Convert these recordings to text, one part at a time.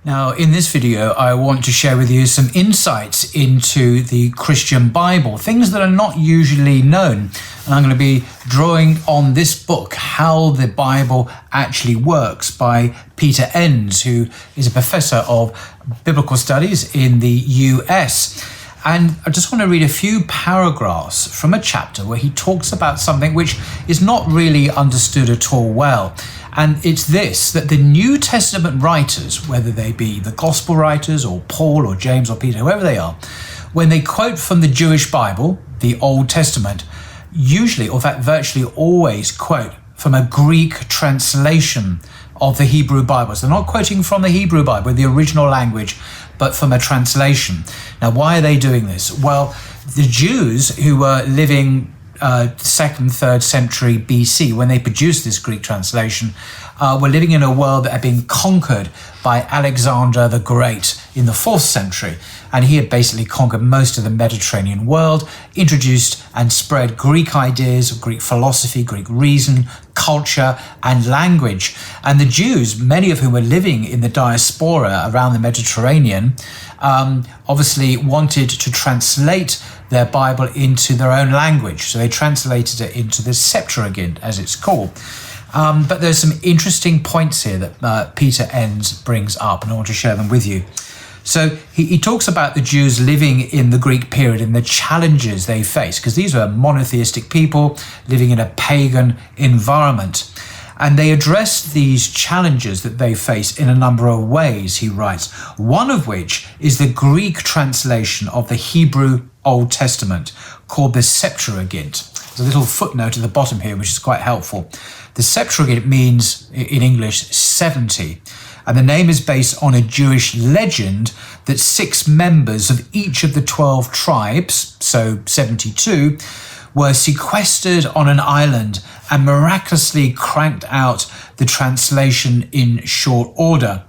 Now, in this video, I want to share with you some insights into the Christian Bible, things that are not usually known. And I'm going to be drawing on this book, How the Bible Actually Works, by Peter Enns, who is a professor of biblical studies in the US. And I just want to read a few paragraphs from a chapter where he talks about something which is not really understood at all well. And it's this, that the New Testament writers, whether they be the gospel writers or Paul or James or Peter, whoever they are, when they quote from the Jewish Bible, the Old Testament, usually, or in fact virtually always quote from a Greek translation of the Hebrew Bible. So they're not quoting from the Hebrew Bible, the original language, but from a translation. Now, why are they doing this? Well, the Jews who were living 2nd, 3rd century BC, when they produced this Greek translation, were living in a world that had been conquered by Alexander the Great in the 4th century. And he had basically conquered most of the Mediterranean world, introduced and spread Greek ideas, Greek philosophy, Greek reason, culture, and language. And the Jews, many of whom were living in the diaspora around the Mediterranean, obviously wanted to translate their Bible into their own language. So they translated it into the Septuagint, as it's called. But there's some interesting points here that Peter Enns brings up, and I want to share them with you. So he talks about the Jews living in the Greek period and the challenges they faced, because these were monotheistic people living in a pagan environment. And they addressed these challenges that they face in a number of ways, he writes, one of which is the Greek translation of the Hebrew Old Testament, called the Septuagint. There's a little footnote at the bottom here, which is quite helpful. The Septuagint means, in English, 70. And the name is based on a Jewish legend that 6 members of each of the 12 tribes, so 72, were sequestered on an island and miraculously cranked out the translation in short order.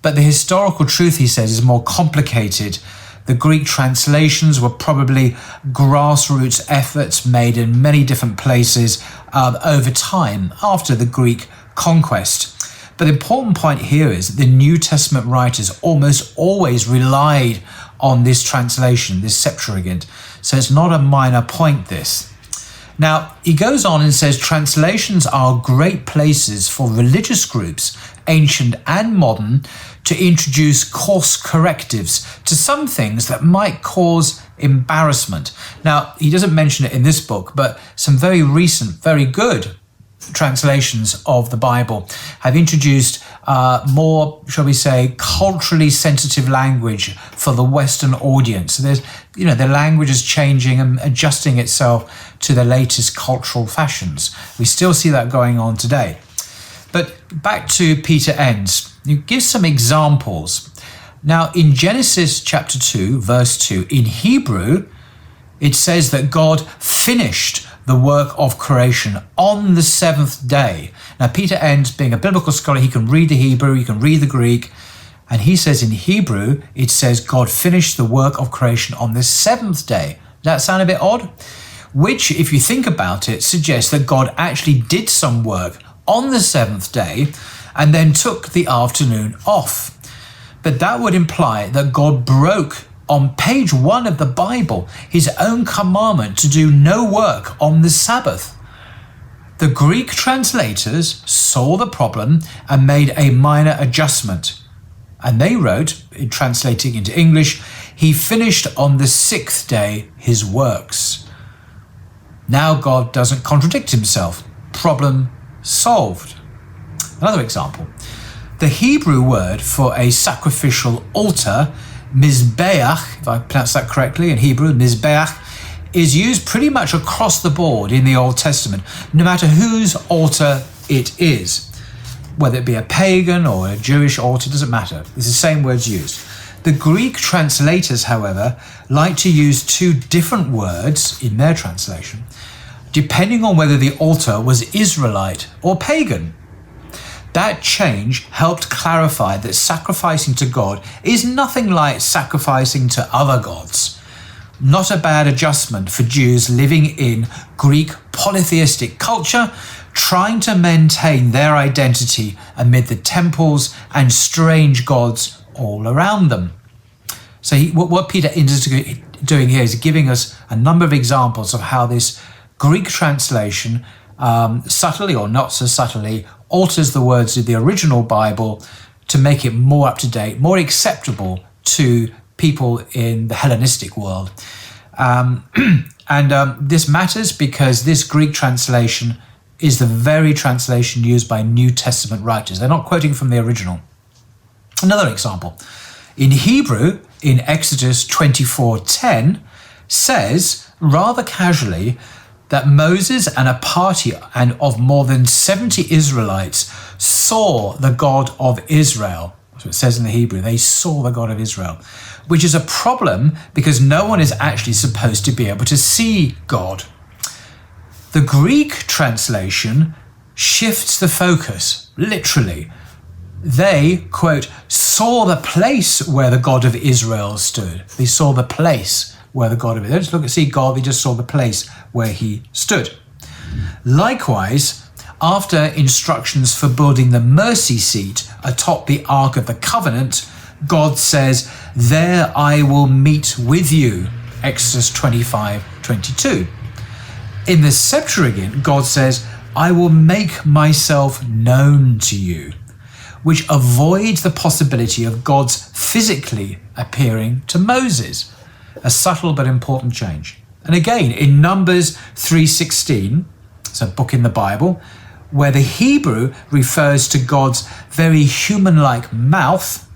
But the historical truth, he says, is more complicated. The Greek translations were probably grassroots efforts made in many different places over time after the Greek conquest. But the important point here is that the New Testament writers almost always relied on this translation, this Septuagint. So it's not a minor point, this. Now, he goes on and says translations are great places for religious groups, ancient and modern, to introduce course correctives to some things that might cause embarrassment. Now, he doesn't mention it in this book, but some very recent, very good translations of the Bible have introduced more, shall we say, culturally sensitive language for the Western audience. So there's, the language is changing and adjusting itself to the latest cultural fashions. We still see that going on today. But back to Peter Enns. He gives some examples. Now, in Genesis chapter 2, verse 2, in Hebrew, it says that God finished the work of creation on the 7th day. Now, Peter Enns, being a biblical scholar, he can read the Hebrew, he can read the Greek, and he says in Hebrew, it says God finished the work of creation on the 7th day. Does that sound a bit odd? Which, if you think about it, suggests that God actually did some work on the 7th day and then took the afternoon off. But that would imply that God broke, on page 1 of the Bible, his own commandment to do no work on the Sabbath. The Greek translators saw the problem and made a minor adjustment. And they wrote, in translating into English, he finished on the 6th day his works. Now God doesn't contradict himself. Problem solved. Another example. The Hebrew word for a sacrificial altar, Mizbeach, if I pronounce that correctly in Hebrew, Mizbeach, is used pretty much across the board in the Old Testament, no matter whose altar it is. Whether it be a pagan or a Jewish altar, doesn't matter. It's the same words used. The Greek translators, however, like to use 2 different words in their translation, depending on whether the altar was Israelite or pagan. That change helped clarify that sacrificing to God is nothing like sacrificing to other gods. Not a bad adjustment for Jews living in Greek polytheistic culture, trying to maintain their identity amid the temples and strange gods all around them. So what Peter is doing here is giving us a number of examples of how this Greek translation, subtly or not so subtly, alters the words of the original Bible to make it more up to date, more acceptable to people in the Hellenistic world. This matters because this Greek translation is the very translation used by New Testament writers. They're not quoting from the original. Another example. In Hebrew, in Exodus 24:10, says rather casually that Moses and a party of more than 70 Israelites saw the God of Israel. That's what it says in the Hebrew. They saw the God of Israel, which is a problem because no one is actually supposed to be able to see God. The Greek translation shifts the focus, literally. They, quote, saw the place where the God of Israel stood. They saw the place where the God of Israel. They didn't see God, they just saw the place where he stood. Likewise, after instructions for building the mercy seat atop the Ark of the Covenant, God says, there I will meet with you, Exodus 25:22. In the Septuagint, God says, I will make myself known to you, which avoids the possibility of God's physically appearing to Moses. A subtle but important change. And again, in Numbers 3:16, it's a book in the Bible, where the Hebrew refers to God's very human-like mouth,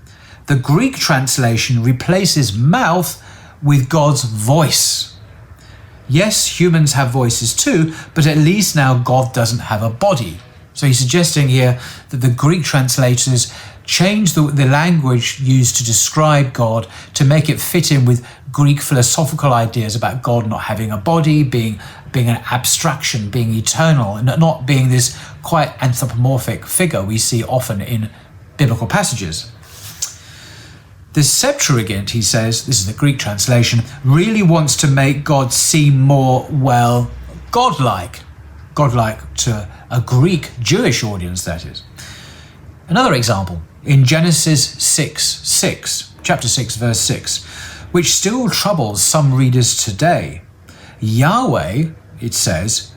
the Greek translation replaces mouth with God's voice. Yes, humans have voices too, but at least now God doesn't have a body. So he's suggesting here that the Greek translators changed the language used to describe God to make it fit in with Greek philosophical ideas about God not having a body, being an abstraction, being eternal, and not being this quite anthropomorphic figure we see often in biblical passages. The Septuagint, he says, this is the Greek translation, really wants to make God seem more, well, godlike. Godlike to a Greek Jewish audience, that is. Another example, in Genesis 6:6, chapter 6, verse 6, which still troubles some readers today. Yahweh, it says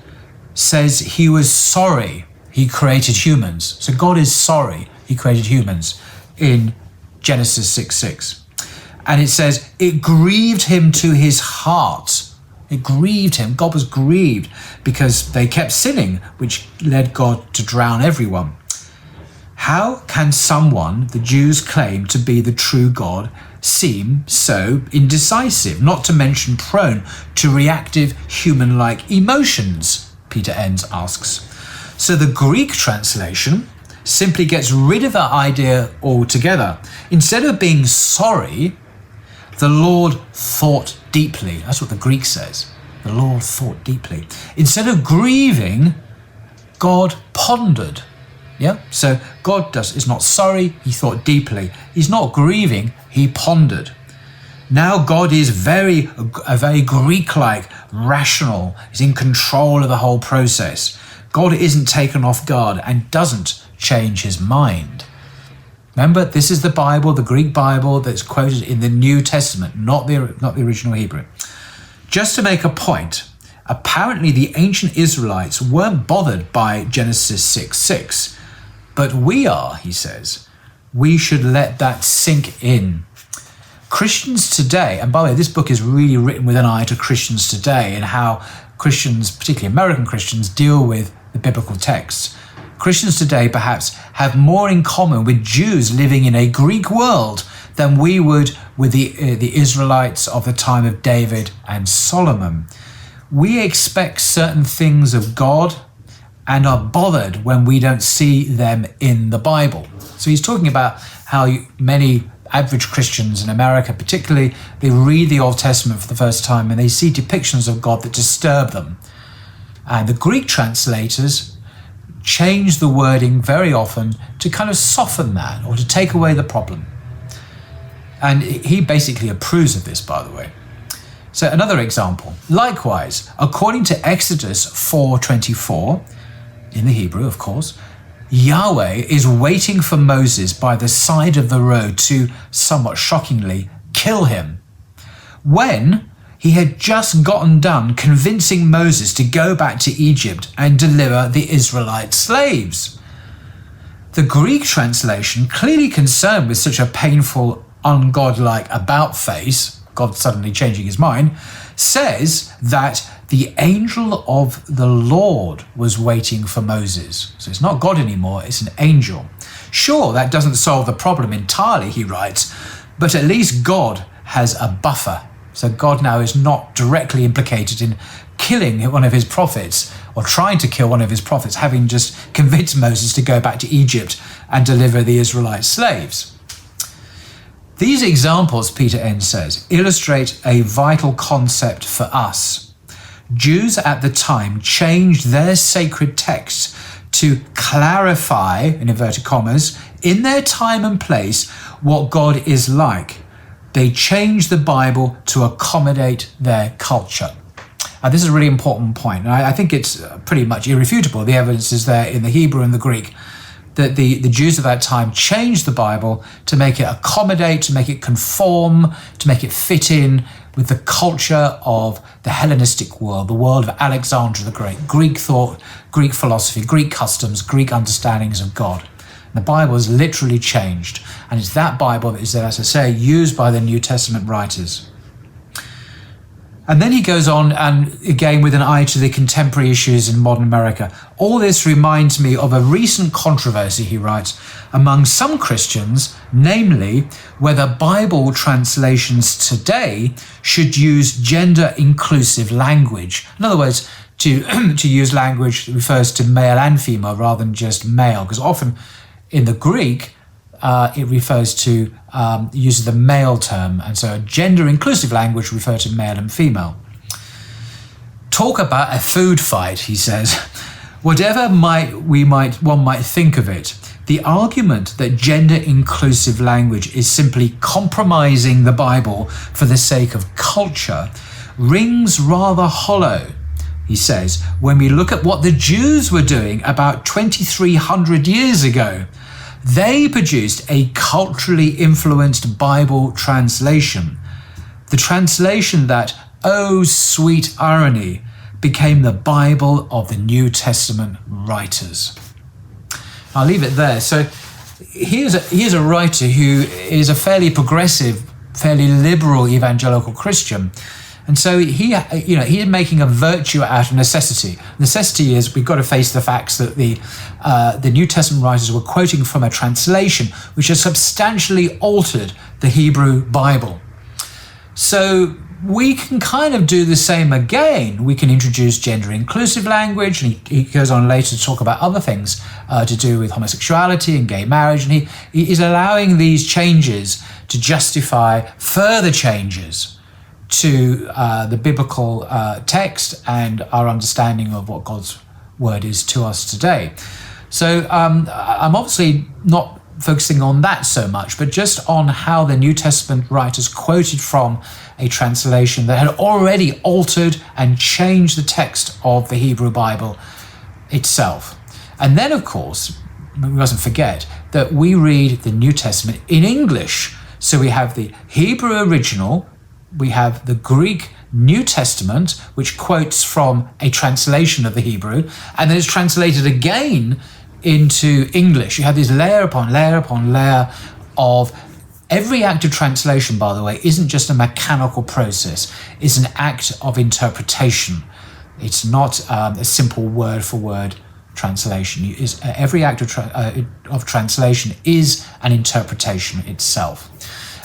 he was sorry he created humans. So God is sorry he created humans in Genesis 6:6. And it says, it grieved him to his heart. It grieved him. God was grieved because they kept sinning, which led God to drown everyone. How can someone the Jews claim to be the true God seem so indecisive, not to mention prone to reactive human-like emotions? Peter Enns asks. So the Greek translation simply gets rid of that idea altogether. Instead of being sorry, the Lord thought deeply. That's what the Greek says. The Lord thought deeply. Instead of grieving, God pondered. Yeah? So God is not sorry, he thought deeply. He's not grieving, he pondered. Now God is a very Greek-like, rational. He's in control of the whole process. God isn't taken off guard and doesn't change his mind. Remember, this is the Bible, the Greek Bible that's quoted in the New Testament, not the original Hebrew. Just to make a point, apparently the ancient Israelites weren't bothered by Genesis 6:6, but we are, he says. We should let that sink in. Christians today, and by the way, this book is really written with an eye to Christians today and how Christians, particularly American Christians, deal with the biblical texts. Christians today perhaps have more in common with Jews living in a Greek world than we would with the Israelites of the time of David and Solomon. We expect certain things of God and are bothered when we don't see them in the Bible. So he's talking about how many average Christians in America particularly, they read the Old Testament for the first time and they see depictions of God that disturb them. And the Greek translators change the wording very often to kind of soften that or to take away the problem. And he basically approves of this, by the way. So another example. Likewise, according to Exodus 4:24, in the Hebrew, of course, Yahweh is waiting for Moses by the side of the road to, somewhat shockingly, kill him, when he had just gotten done convincing Moses to go back to Egypt and deliver the Israelite slaves. The Greek translation, clearly concerned with such a painful, ungodlike about-face, God suddenly changing his mind, says that the angel of the Lord was waiting for Moses. So it's not God anymore, it's an angel. Sure, that doesn't solve the problem entirely, he writes, but at least God has a buffer. So God now is not directly implicated in killing one of his prophets or trying to kill one of his prophets, having just convinced Moses to go back to Egypt and deliver the Israelite slaves. These examples, Peter Enns says, illustrate a vital concept for us. Jews at the time changed their sacred texts to clarify, in inverted commas, in their time and place, what God is like. They changed the Bible to accommodate their culture. This is a really important point. And I think it's pretty much irrefutable. The evidence is there in the Hebrew and the Greek that the Jews of that time changed the Bible to make it accommodate, to make it conform, to make it fit in with the culture of the Hellenistic world, the world of Alexander the Great, Greek thought, Greek philosophy, Greek customs, Greek understandings of God. And the Bible is literally changed. And it's that Bible that is, as I say, used by the New Testament writers. And then he goes on, and again with an eye to the contemporary issues in modern America. All this reminds me of a recent controversy, he writes, among some Christians, namely whether Bible translations today should use gender-inclusive language. In other words, to use language that refers to male and female rather than just male, because often in the Greek, it refers to uses the male term, and so a gender-inclusive language refers to male and female. Talk about a food fight, he says. Whatever one might think of it, the argument that gender-inclusive language is simply compromising the Bible for the sake of culture rings rather hollow, he says, when we look at what the Jews were doing about 2,300 years ago. They produced a culturally influenced Bible translation. The translation that, oh sweet irony, became the Bible of the New Testament writers. I'll leave it there. So here's a writer who is a fairly progressive, fairly liberal evangelical Christian. And so he's making a virtue out of necessity. Necessity is we've got to face the facts that the New Testament writers were quoting from a translation which has substantially altered the Hebrew Bible. So we can kind of do the same again. We can introduce gender-inclusive language, and he goes on later to talk about other things to do with homosexuality and gay marriage, and he is allowing these changes to justify further changes to the biblical text and our understanding of what God's word is to us today. So I'm obviously not focusing on that so much, but just on how the New Testament writers quoted from a translation that had already altered and changed the text of the Hebrew Bible itself. And then, of course, we mustn't forget that we read the New Testament in English. So we have the Hebrew original, we have the Greek New Testament, which quotes from a translation of the Hebrew, and then it's translated again into English. You have this layer upon layer upon layer of every act of translation, by the way, isn't just a mechanical process. It's an act of interpretation. It's not a simple word-for-word translation. Every act of translation is an interpretation itself.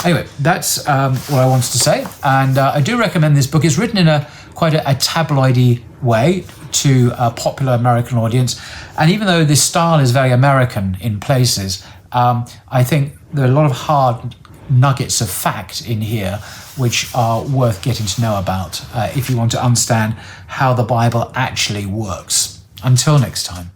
Anyway, that's what I wanted to say, and I do recommend this book. It's written in quite a tabloidy way to a popular American audience, and even though this style is very American in places, I think there are a lot of hard nuggets of fact in here which are worth getting to know about if you want to understand how the Bible actually works. Until next time.